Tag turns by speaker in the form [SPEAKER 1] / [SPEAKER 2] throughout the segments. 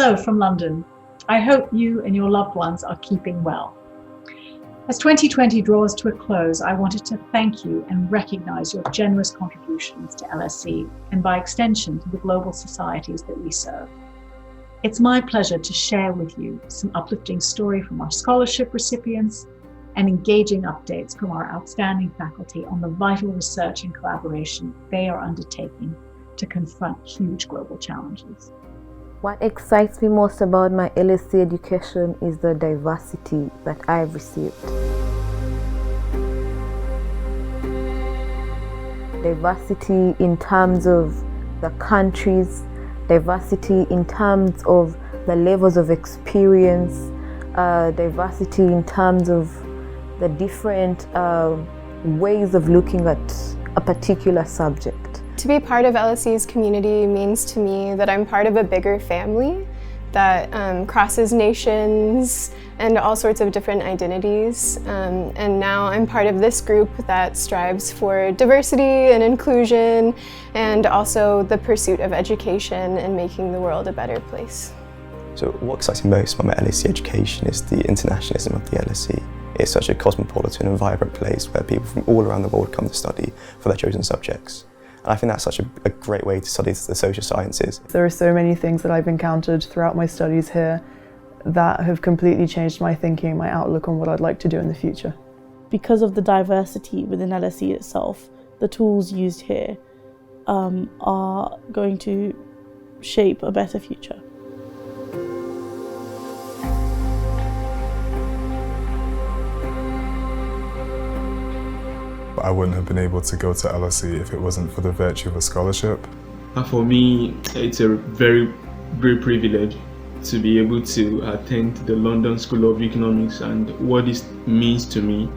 [SPEAKER 1] Hello from London. I hope you and your loved ones are keeping well. As 2020 draws to a close, I wanted to thank you and recognise your generous contributions to LSE and by extension to the global societies that we serve. It's my pleasure to share with you some uplifting story from our scholarship recipients and engaging updates from our outstanding faculty on the vital research and collaboration they are undertaking to confront huge global challenges.
[SPEAKER 2] What excites me most about my LSE education is the diversity that I've received. Diversity in terms of the countries, diversity in terms of the levels of experience, diversity in terms of the different ways of looking at a particular subject.
[SPEAKER 3] To be part of LSE's community means to me that I'm part of a bigger family that crosses nations and all sorts of different identities. And now I'm part of this group that strives for diversity and inclusion and also the pursuit of education and making the world a better place.
[SPEAKER 4] So what excites me most about my LSE education is the internationalism of the LSE. It's such a cosmopolitan and vibrant place where people from all around the world come to study for their chosen subjects. And I think that's such a great way to study the social sciences.
[SPEAKER 5] There are so many things that I've encountered throughout my studies here that have completely changed my thinking, my outlook on what I'd like to do in the future.
[SPEAKER 6] Because of the diversity within LSE itself, the tools used here are going to shape a better future.
[SPEAKER 7] I wouldn't have been able to go to LSE if it wasn't for the virtue of a scholarship.
[SPEAKER 8] And for me, it's a very great privilege to be able to attend the London School of Economics, and what this means to me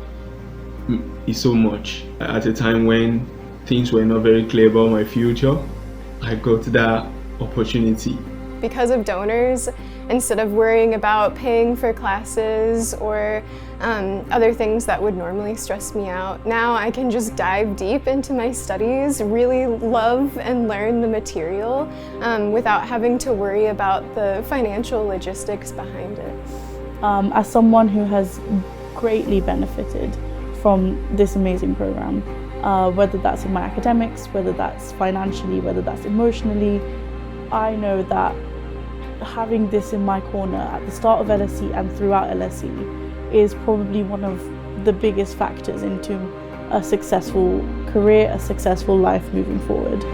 [SPEAKER 8] is so much. At a time when things were not very clear about my future, I got that opportunity.
[SPEAKER 3] Because of donors, instead of worrying about paying for classes or other things that would normally stress me out, now I can just dive deep into my studies, really love and learn the material without having to worry about the financial logistics behind it.
[SPEAKER 6] As someone who has greatly benefited from this amazing program, whether that's in my academics, whether that's financially, whether that's emotionally, I know that having this in my corner at the start of LSE and throughout LSE is probably one of the biggest factors into a successful career, a successful life moving forward.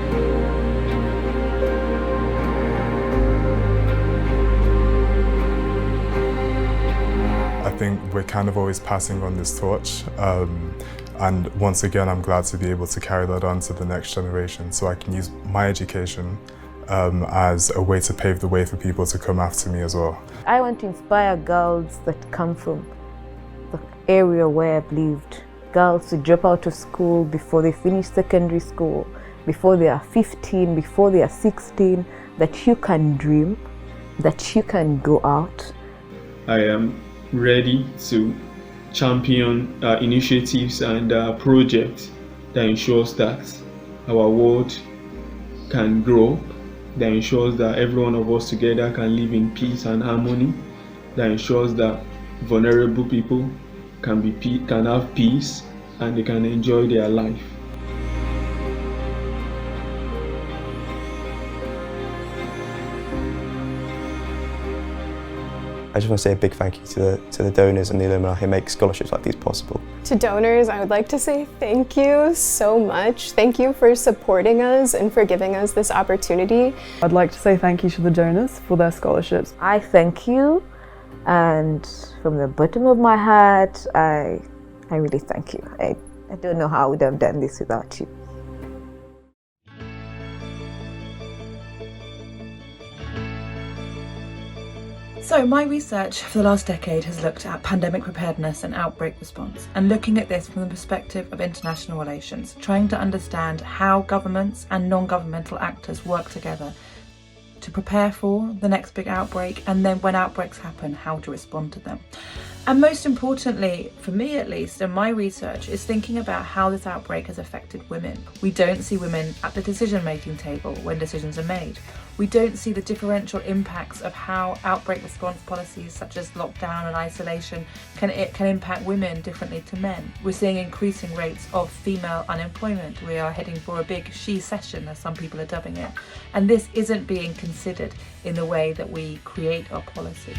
[SPEAKER 7] I think we're kind of always passing on this torch, and once again I'm glad to be able to carry that on to the next generation so I can use my education as a way to pave the way for people to come after me as well.
[SPEAKER 2] I want to inspire girls that come from the area where I've lived. Girls to drop out of school before they finish secondary school, before they are 15, before they are 16, that you can dream, that you can go out.
[SPEAKER 8] I am ready to champion initiatives and projects that ensures that our world can grow, that ensures that every one of us together can live in peace and harmony, that ensures that vulnerable people can have peace and they can enjoy their life.
[SPEAKER 4] I just want to say a big thank you to the donors and the alumni who make scholarships like these possible.
[SPEAKER 3] To donors, I would like to say thank you so much. Thank you for supporting us and for giving us this opportunity.
[SPEAKER 5] I'd like to say thank you to the donors for their scholarships.
[SPEAKER 2] I thank you, and from the bottom of my heart, I really thank you. I don't know how I would have done this without you.
[SPEAKER 9] So my research for the last decade has looked at pandemic preparedness and outbreak response, and looking at this from the perspective of international relations, trying to understand how governments and non-governmental actors work together to prepare for the next big outbreak, and then when outbreaks happen, how to respond to them. And most importantly, for me at least, and my research, is thinking about how this outbreak has affected women. We don't see women at the decision-making table when decisions are made. We don't see the differential impacts of how outbreak response policies such as lockdown and isolation can impact women differently to men. We're seeing increasing rates of female unemployment. We are heading for a big she-cession, as some people are dubbing it. And this isn't being considered in the way that we create our policy.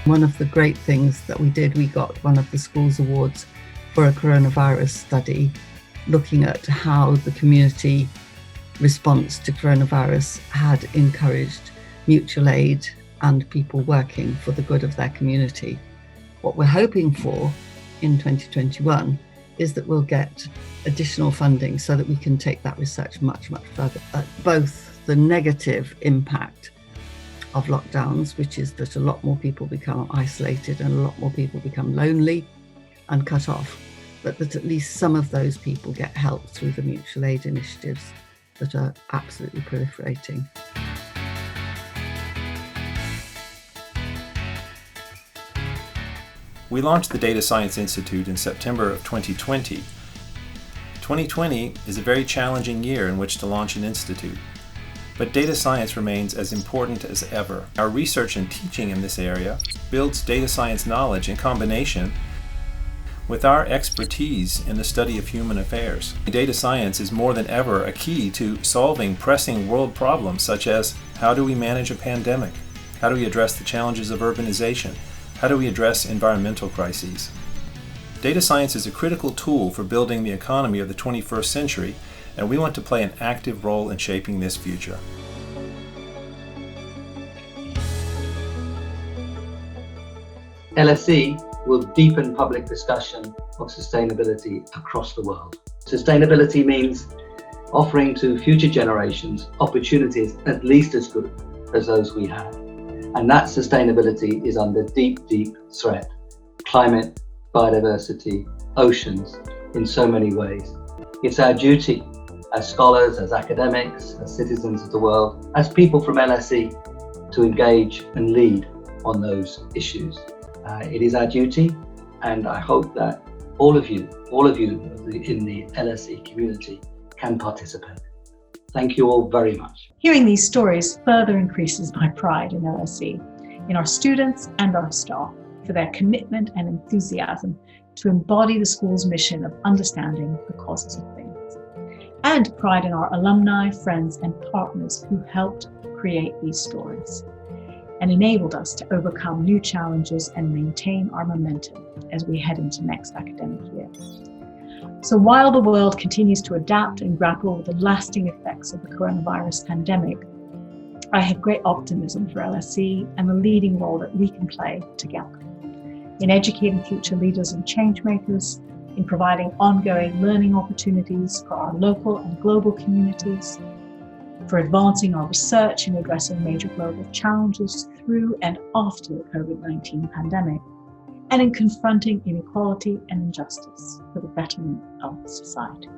[SPEAKER 10] One of the great things that we did, we got one of the schools awards for a coronavirus study, looking at how the community response to coronavirus had encouraged mutual aid and people working for the good of their community. What we're hoping for in 2021 is that we'll get additional funding so that we can take that research much, much further at both the negative impact of lockdowns, which is that a lot more people become isolated and a lot more people become lonely and cut off, but that at least some of those people get help through the mutual aid initiatives that are absolutely proliferating.
[SPEAKER 11] We launched the Data Science Institute in September of 2020. 2020 is a very challenging year in which to launch an institute. But data science remains as important as ever. Our research and teaching in this area builds data science knowledge in combination with our expertise in the study of human affairs. Data science is more than ever a key to solving pressing world problems such as how do we manage a pandemic? How do we address the challenges of urbanization? How do we address environmental crises? Data science is a critical tool for building the economy of the 21st century, and we want to play an active role in shaping this future.
[SPEAKER 12] LSE will deepen public discussion of sustainability across the world. Sustainability means offering to future generations opportunities at least as good as those we have. And that sustainability is under deep, deep threat. Climate, biodiversity, oceans, in so many ways. It's our duty as scholars, as academics, as citizens of the world, as people from LSE to engage and lead on those issues. It is our duty, and I hope that all of you in the LSE community can participate. Thank you all very much.
[SPEAKER 1] Hearing these stories further increases my pride in LSE, in our students and our staff, for their commitment and enthusiasm to embody the school's mission of understanding the causes of things. And pride in our alumni, friends, and partners who helped create these stories and enabled us to overcome new challenges and maintain our momentum as we head into next academic year. So while the world continues to adapt and grapple with the lasting effects of the coronavirus pandemic, I have great optimism for LSE and the leading role that we can play together in educating future leaders and change makers, in providing ongoing learning opportunities for our local and global communities, for advancing our research in addressing major global challenges through and after the COVID-19 pandemic, and in confronting inequality and injustice for the betterment of society.